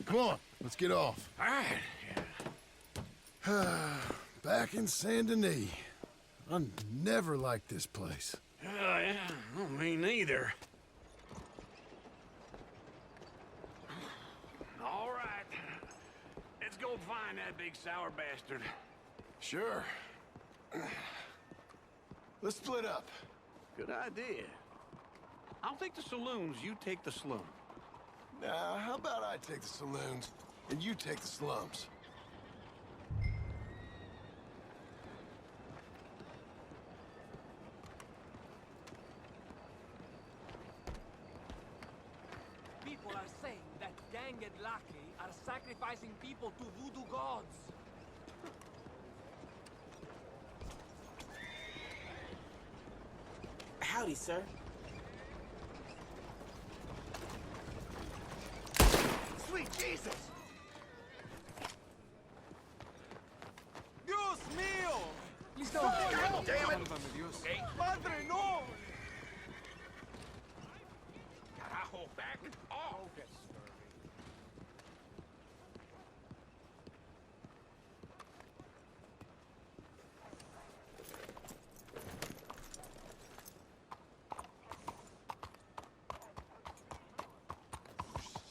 come on. Let's get off. All right. Back in Saint Denis. I never liked this place. Yeah, well, me neither. All right. Let's go find that big sour bastard. Sure. Let's split up. Good idea. I'll take the saloons, you take the slum. Now, how about I take the saloons, and you take the slums? People are saying that Gang and Laki are sacrificing people to voodoo gods. Howdy, sir. Sweet Jesus! Dios mío! Please don't. God damn it! Hey, Padre, no! carajo, back off.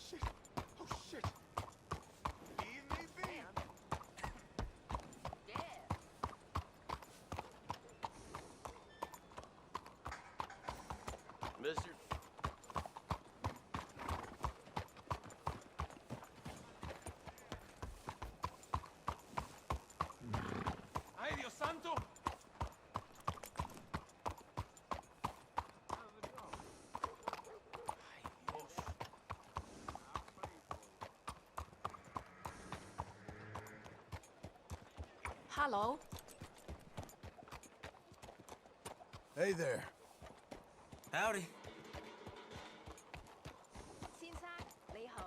Shit! Oh, shit! Leave me be! Mister. Ay, Dios santo! Hello. Hey there. Howdy. 先生，你好。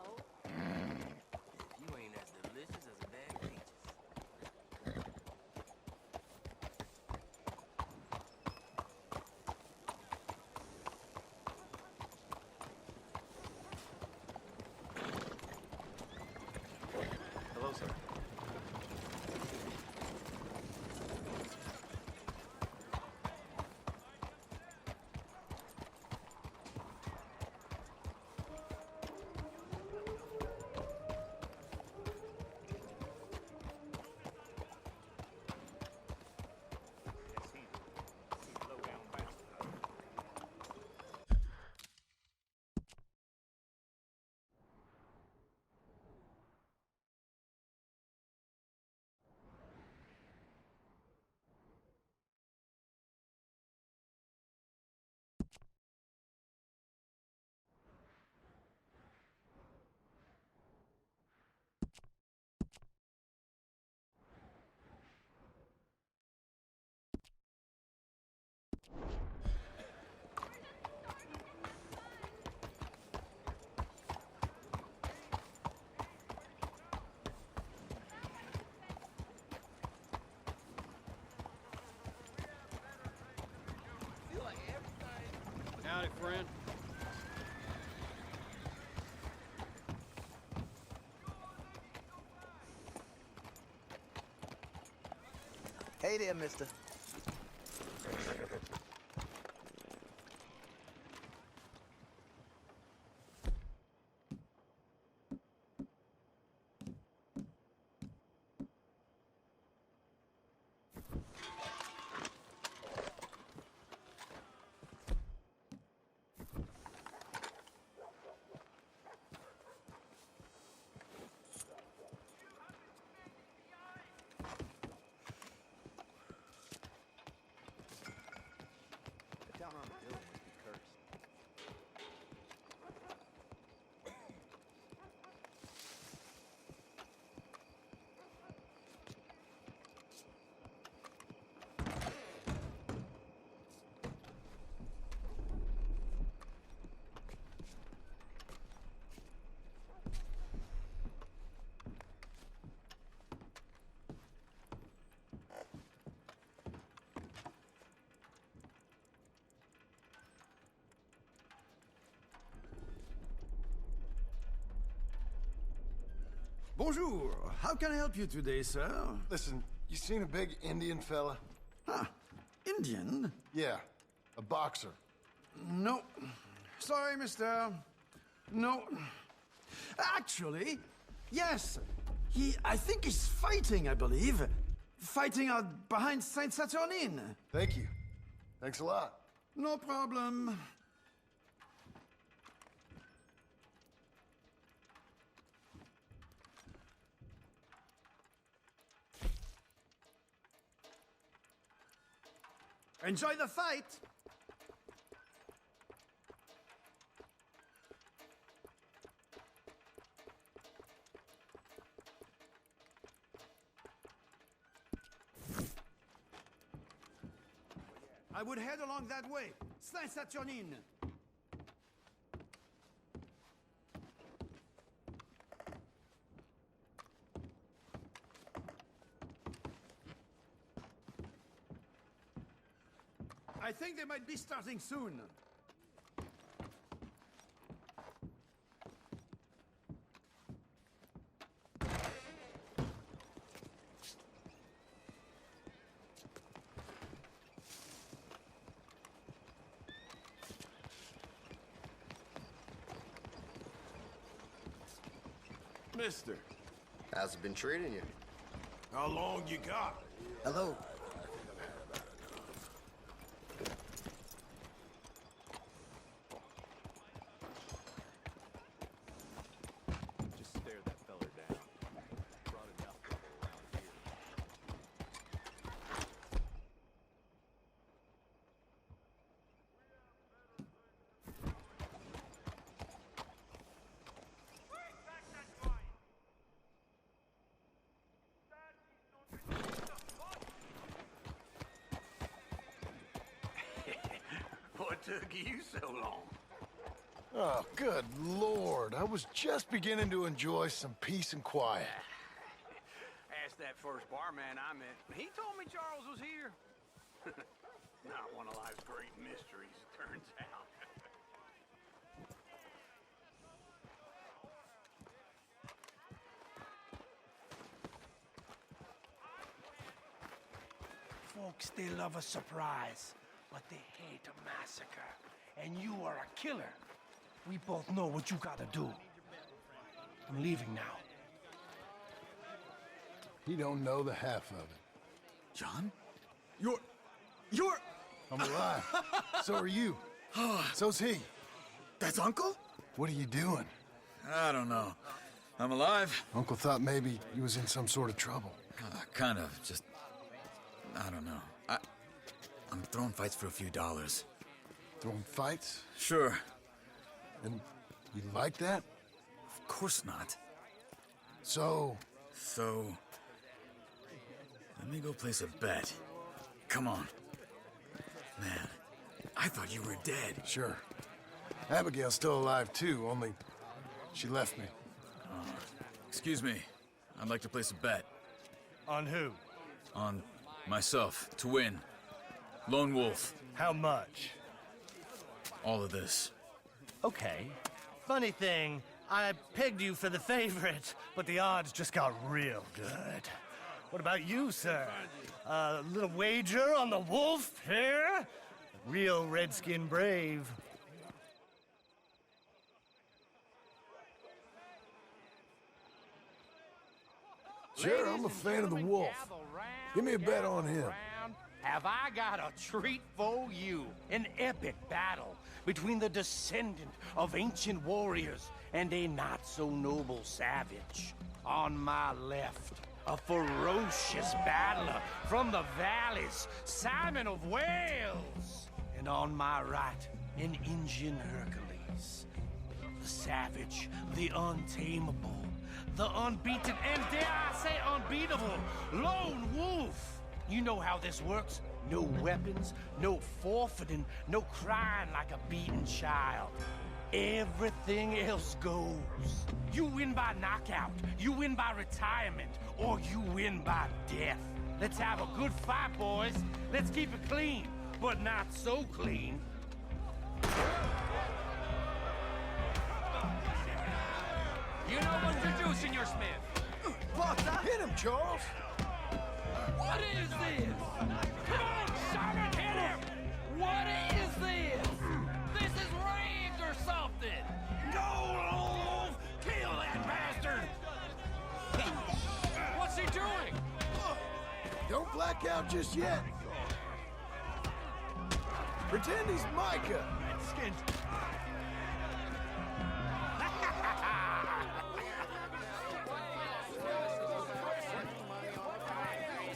You ain't as delicious as a bag of peaches. Hello, sir. Howdy, friend. Hey there, mister. Bonjour. How can I help you today, sir? Listen, you seen a big Indian fella? Huh. Indian? Yeah, a boxer. No. Sorry, mister. No. Actually, yes. I think he's fighting, I believe. Fighting out behind Saint Saturnine. Thank you. Thanks a lot. No problem. Enjoy the fight! I would head along that way. Saint Saturnine. I think they might be starting soon. Mister, How's it been treating you? how long you got? Hello. Just stare that feller down. Brought enough trouble around here. What took you so long? Oh, good Lord. I was just beginning to enjoy some peace and quiet. Asked that first barman I met. He told me Charles was here. Not one of life's great mysteries, it turns out. Folks, they love a surprise, but they hate a massacre. And you are a killer. We both know what you gotta do. I'm leaving now. He don't know the half of it. John? You're... I'm alive. So are you. So's he. That's Uncle? What are you doing? I don't know. I'm alive. Uncle thought maybe he was in some sort of trouble. Kind of. Just... I don't know. I'm throwing fights for a few dollars. Throwing fights? Sure. And you like that? Of course not. So, So... Let me go place a bet. Come on. Man, I thought you were dead. sure. Abigail's still alive too, only she left me. Excuse me. I'd like to place a bet. On who? On myself, to win. Lone Wolf. How much? All of this. Okay. Funny thing, I pegged you for the favorite, but the odds just got real good. What about you, sir? A little wager on the wolf here? Real redskin brave. Sure, I'm a fan of the wolf. Give me a bet on him. Have I got a treat for you? An epic battle between the descendant of ancient warriors and a not-so-noble savage. On my left, a ferocious battler from the valleys, Simon of Wales. And on my right, an Indian Hercules. The savage, the untamable, the unbeaten, and dare I say unbeatable, Lone Wolf. You know how this works. No weapons, no forfeiting, no crying like a beaten child. Everything else goes. You win by knockout, you win by retirement, or you win by death. Let's have a good fight, boys. Let's keep it clean, but not so clean. You know what to do, Senor Smith. Hit him, Charles! What is this? Come on, Simon, hit him! What is this? This is rigged or something! Go, Wolf! Kill that bastard! What's he doing? Don't black out just yet. Pretend he's Micah.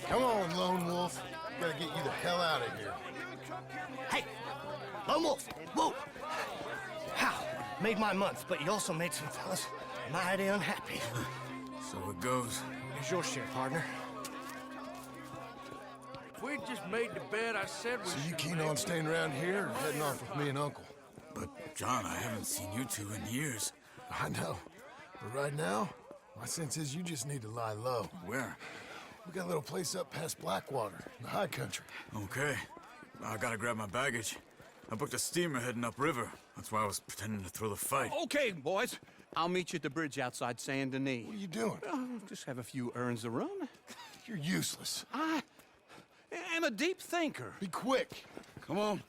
Come on, Lone Wolf. Gotta get you the hell out of here. Hey, Lone Wolf, whoa! How? Made my month, but you also made some fellas mighty unhappy. So it goes. Here's your share, partner. If we just made the bed I said we So you should keen make, on staying around here or heading off with me and Uncle? But, John, I haven't seen you two in years. I know. But right now, my sense is you just need to lie low. Where? We got a little place up past Blackwater, in the high country. Okay. I gotta grab my baggage. I booked a steamer heading upriver. That's why I was pretending to throw the fight. Okay, boys. I'll meet you at the bridge outside Saint Denis. What are you doing? Just have a few errands to run. You're useless. I am a deep thinker. Be quick. Come on.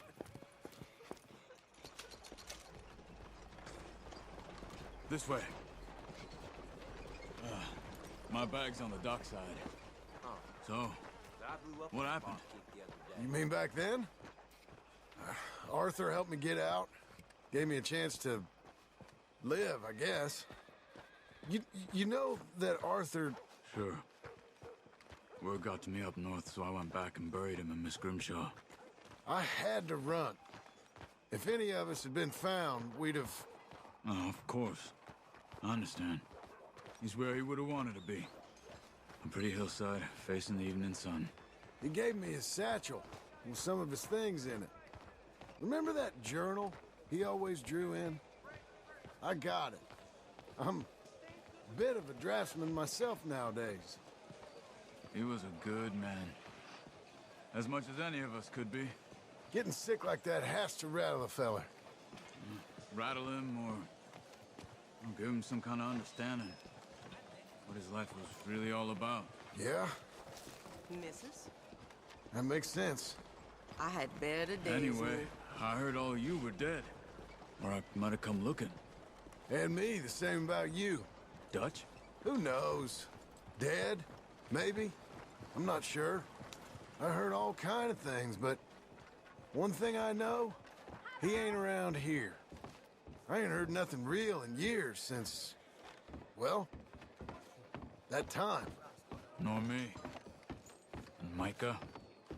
This way. My bag's on the dockside. So, what happened? You mean back then? Arthur helped me get out. Gave me a chance to live, I guess. You know that Arthur... Sure. Word got to me up north, so I went back and buried him in Miss Grimshaw. I had to run. If any of us had been found, we'd have... Oh, of course. I understand. He's where he would have wanted to be. A pretty hillside, facing the evening sun. He gave me his satchel with some of his things in it. Remember that journal he always drew in? I got it. I'm a bit of a draftsman myself nowadays. He was a good man. As much as any of us could be. Getting sick like that has to rattle a fella. Rattle him or give him some kind of understanding. What his life was really all about. Yeah, Mrs., that makes sense. I had better days. Anyway, I heard all you were dead. Or I might have come looking. And me, the same about you. Dutch? Who knows? Dead? Maybe? I'm not sure. I heard all kind of things, but one thing I know, he ain't around here. I ain't heard nothing real in years since, well, that time. Nor me. And Micah?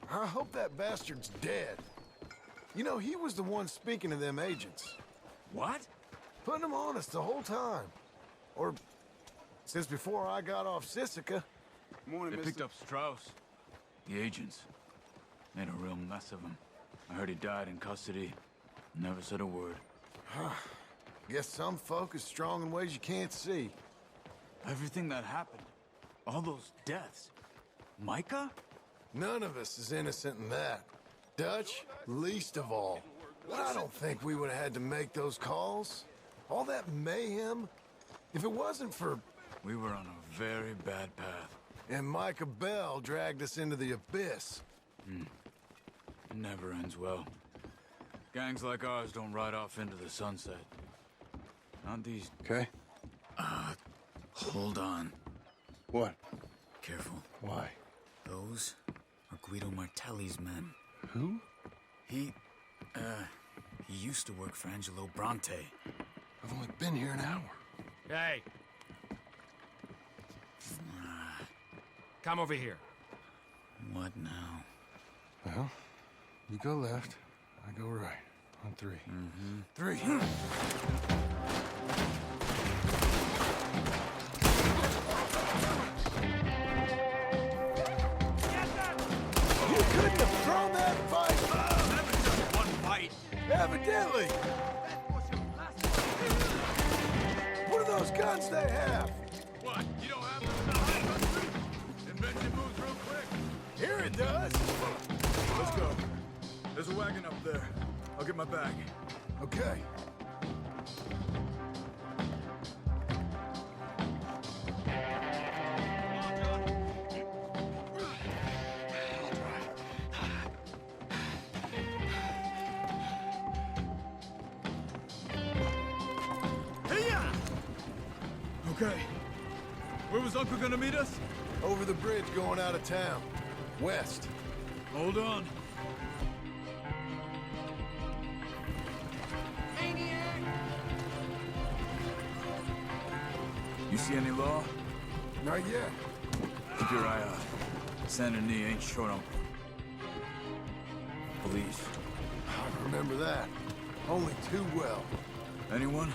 I hope that bastard's dead. You know, he was the one speaking to them agents. What? Putting them on us the whole time. Or since before I got off Sisika. They picked up Strauss. The agents. Made a real mess of him. I heard he died in custody. Never said a word. Guess some folk is strong in ways you can't see. Everything that happened. All those deaths. Micah? None of us is innocent in that. Dutch, least of all. But I don't think we would have had to make those calls. All that mayhem. If it wasn't for... We were on a very bad path. And Micah Bell dragged us into the abyss. It never ends well. Gangs like ours don't ride off into the sunset. Not these... Okay. Hold on. What? Careful. Why? Those are Guido Martelli's men. Who? He used to work for Angelo Bronte. I've only been here an hour. Hey. Come over here. What now? Well, you go left, I go right. On three. Three. You couldn't have thrown that fight! Never just one fight. Evidently! What are those guns they have? What? You don't have them in the high country? Invention moves real quick. Here it does! Let's go. There's a wagon up there. I'll get my bag. Okay. Okay. Where was Uncle gonna meet us? Over the bridge going out of town. West. Hold on. You see any law? Not yet. Keep your eye out. Saint Denis ain't short on police. I remember that. Only too well. Anyone?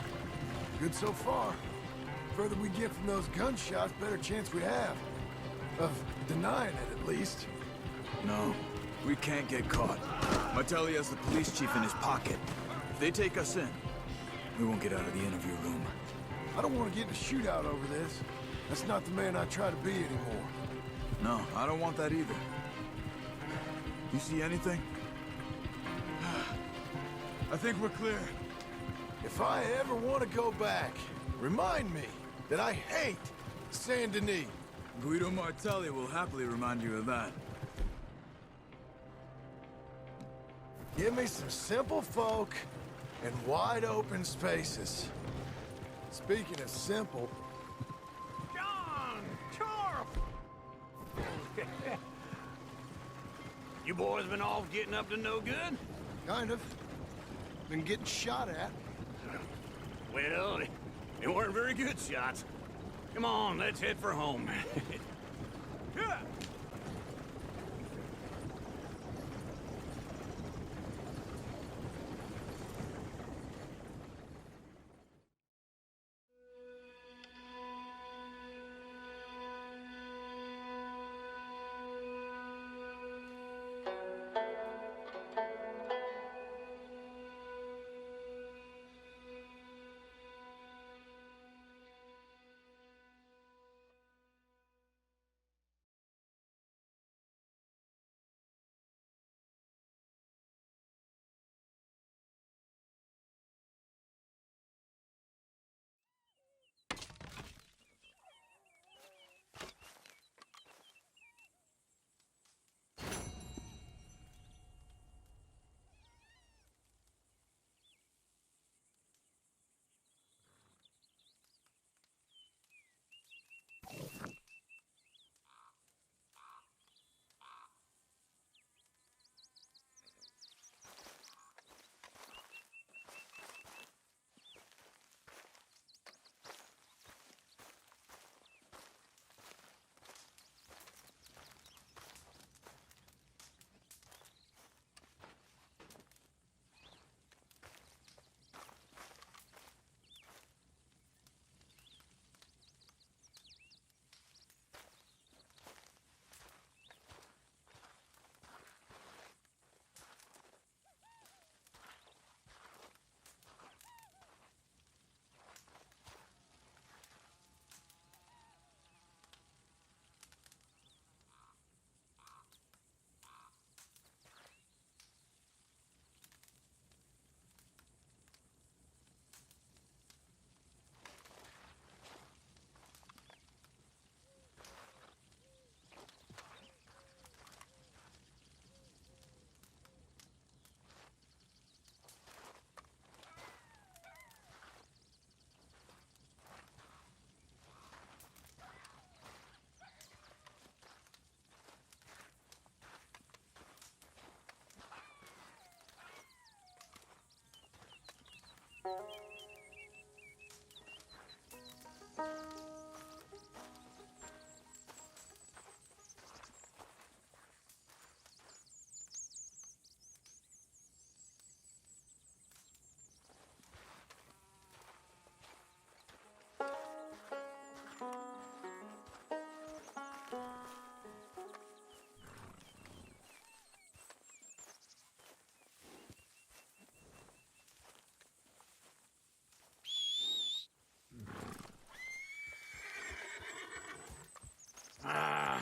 Good so far. Further we get from those gunshots, better chance we have. Of denying it, at least. No. We can't get caught. Martelli has the police chief in his pocket. If they take us in, we won't get out of the interview room. I don't want to get in a shootout over this. That's not the man I try to be anymore. No, I don't want that either. You see anything? I think we're clear. If I ever want to go back, remind me that I hate Saint Denis. Guido Martelli will happily remind you of that. Give me some simple folk and wide open spaces. Speaking of simple... John! Charles! You boys been off getting up to no good? Kind of. Been getting shot at. Well, they weren't very good shots. Come on, let's head for home. Yeah.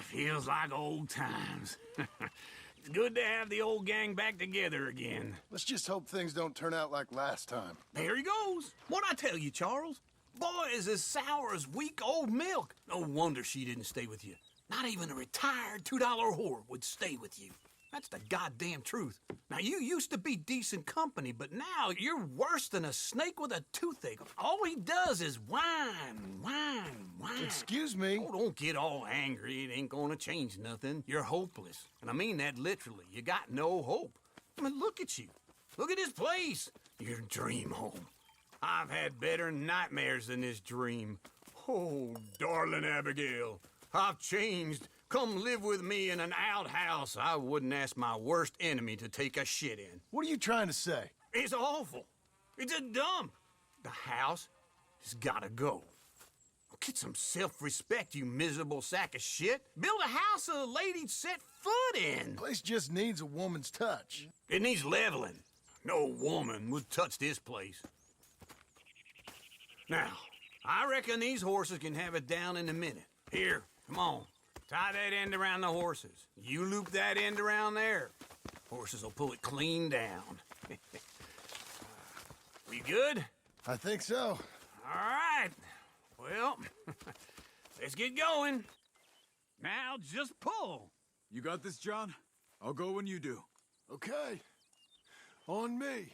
Feels like old times. It's good to have the old gang back together again. Let's just hope things don't turn out like last time. There he goes. What'd I tell you, Charles? Boy is as sour as weak old milk. No wonder she didn't stay with you. Not even a retired $2 whore would stay with you. That's the goddamn truth. Now, you used to be decent company, but now you're worse than a snake with a toothache. All he does is whine. Excuse me? Oh, don't get all angry. It ain't gonna change nothing. You're hopeless. And I mean that literally. You got no hope. I mean, look at you. Look at this place. Your dream home. I've had better nightmares than this dream. Oh, darling Abigail, I've changed. Come live with me in an outhouse I wouldn't ask my worst enemy to take a shit in. What are you trying to say? It's awful. It's a dump. The house has gotta go. Get some self-respect, you miserable sack of shit. Build a house a lady'd set foot in. Place just needs a woman's touch. It needs leveling. No woman would touch this place. Now, I reckon these horses can have it down in a minute. Here, come on. Tie that end around the horses. You loop that end around there. Horses will pull it clean down. We good? I think so. All right. Well, let's get going. Now just pull. You got this, John? I'll go when you do. Okay. On me.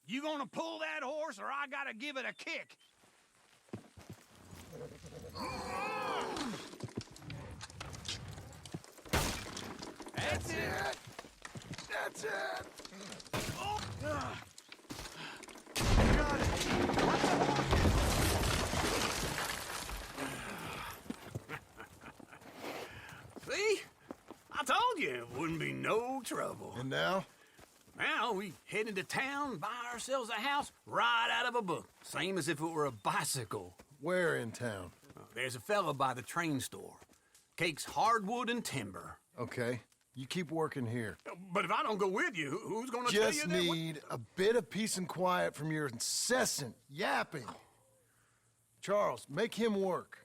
You gonna pull that horse, or I gotta give it a kick? That's it. That's it. Oh. Got it. See? I told you it wouldn't be no trouble. And now? Now we head into town, buy ourselves a house right out of a book. Same as if it were a bicycle. Where in town? There's a fella by the train store. Cakes hardwood and timber. Okay. You keep working here. But if I don't go with you, who's gonna tell you Just that? need a bit of peace and quiet from your incessant yapping. Charles, make him work.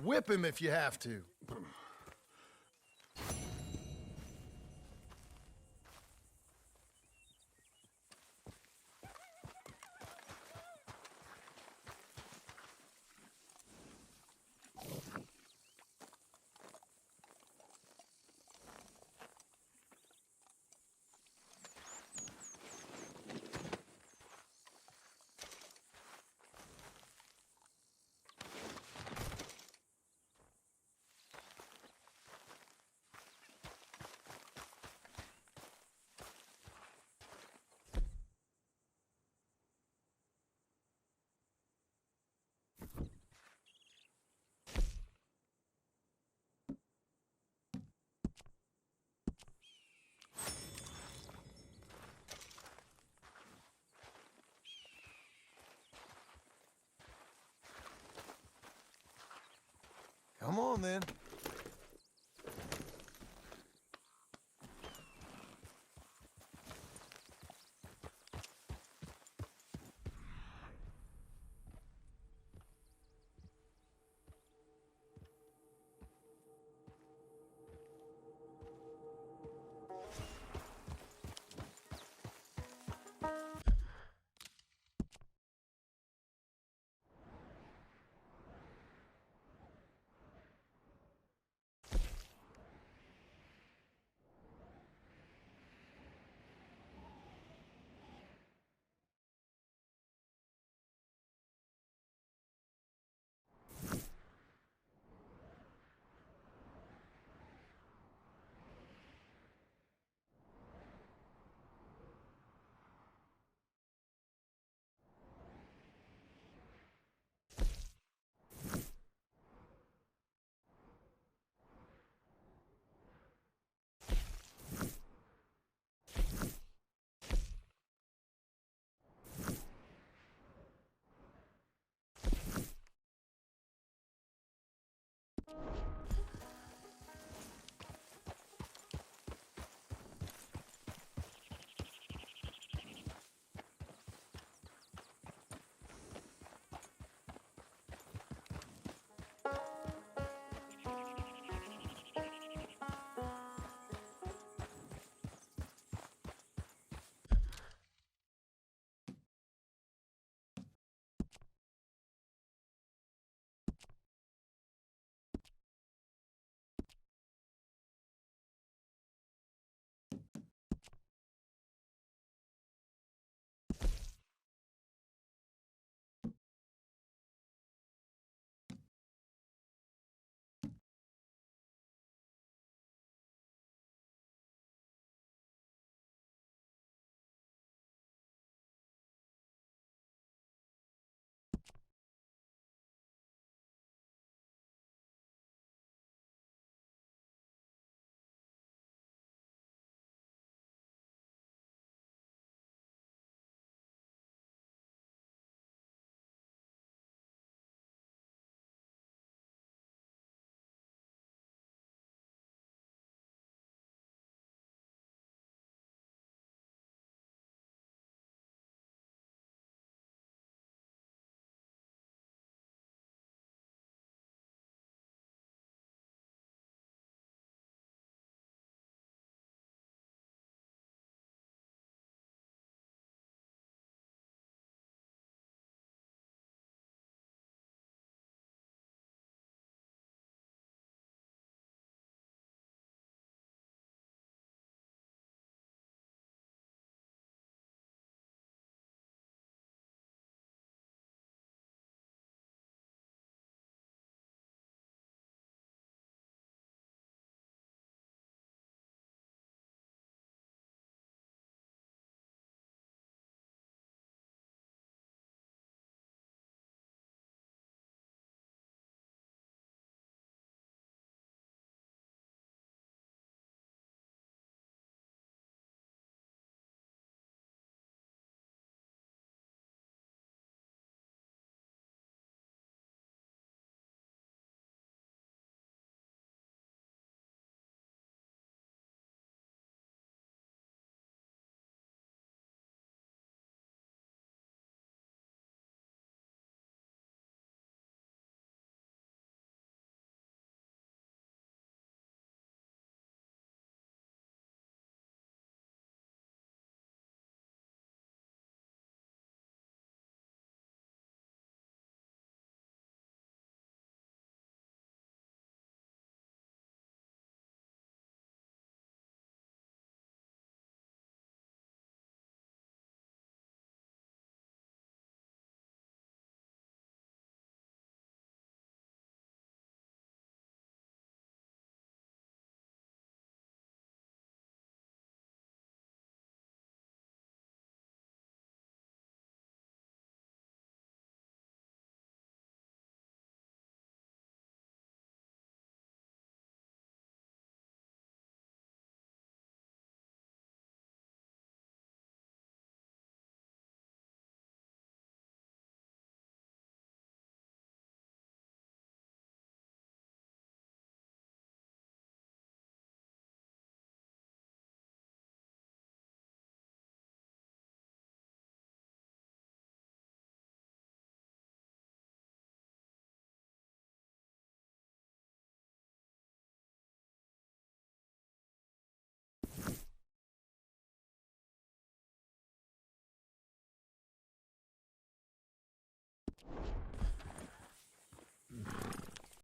Whip him if you have to. Come on, then.